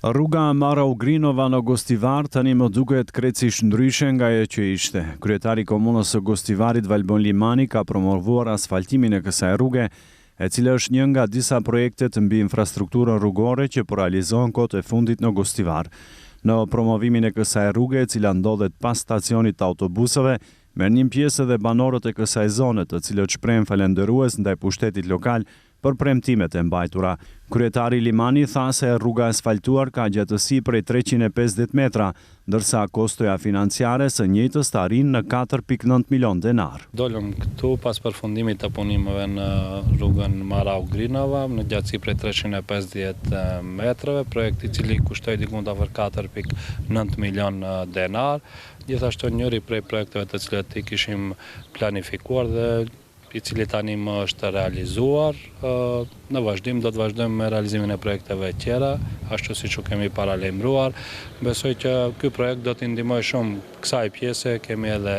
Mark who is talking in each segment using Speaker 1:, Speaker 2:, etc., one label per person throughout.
Speaker 1: Rruga Mara Ugrinova në Gostivar tani më duket krejtësisht ndryshe nga ajo që ishte. Kryetari i komunës së Gostivarit Valbon Limani ka promovuar asfaltimin e kësaj rruge, e cila është një nga disa projekte të mbi infrastrukturën rrugore që po realizohen kohët e fundit në Gostivar. Në promovimin e kësaj rruge, e cila ndodhet pas stacionit të autobusëve, merrnin pjesë edhe banorët e kësaj zone, të cilët shprehen falendërues ndaj pushtetit lokal për premtimet e mbajtura. Kryetari Limani tha se rruga asfaltuar ka gjatësi prej 350 metra, ndërsa kostoja financiare së njëjtës të arrin në 4.9 milion denar.
Speaker 2: Dolëm këtu pas përfundimit të punimeve në rrugën Mara Ugrinova në gjatësi prej 350 metrave, projekti i cili kushtoi diku afër 4.9 milion denar. Gjithashtu njëri prej projekteve të cilat i kishim planifikuar dhe i cili tani më është realizuar. Në vazhdim do të vazhdojmë me realizimin e projekteve tjera, ashtu siç u kemi paralajmëruar. Besoj që ky projekt do t'i ndihmojë shumë kësaj pjese, kemi edhe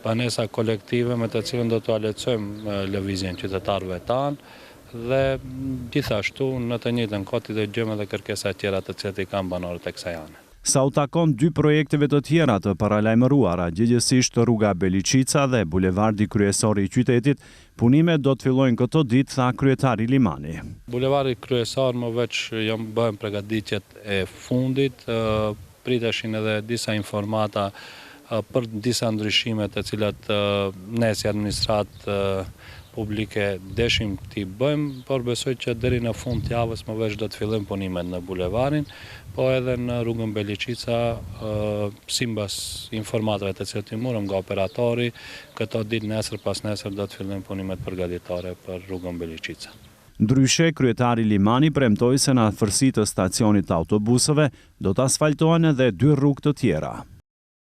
Speaker 2: banesa kolektive me të cilën do t'u lehtësojmë lëvizjen qytetarëve tanë dhe gjithashtu në të njëjtën kohë të dëgjojmë edhe kërkesa tjera të cilat i kanë banorët e kësaj ane.
Speaker 1: Sa u takon dy projekteve të tjera të paralajmëruara, gjithsesi rruga Beliçica dhe bulevardi kryesor i qytetit, punimet do të fillojnë këto ditë, tha kryetari Limani.
Speaker 2: Bulevardi kryesor më veç bëhen përgatitjet e fundit, priteshin edhe disa informata për disa ndryshime të cilat ne si administratë publike deshim t'i bëjmë, por besoj që deri në fund të javës më veç do të fillojmë punimet në bulevarin, po edhe në rrugën Beliçica, simbas informatave të cilat i morëm nga operatori, këto ditë nesër pas nesër do të fillojmë punimet përgatitore për rrugën Beliçica.
Speaker 1: Ndryshe, kryetari Limani premtoi se në afërsi të stacionit të autobusëve do të asfaltohen edhe 2 rrugë të tjera.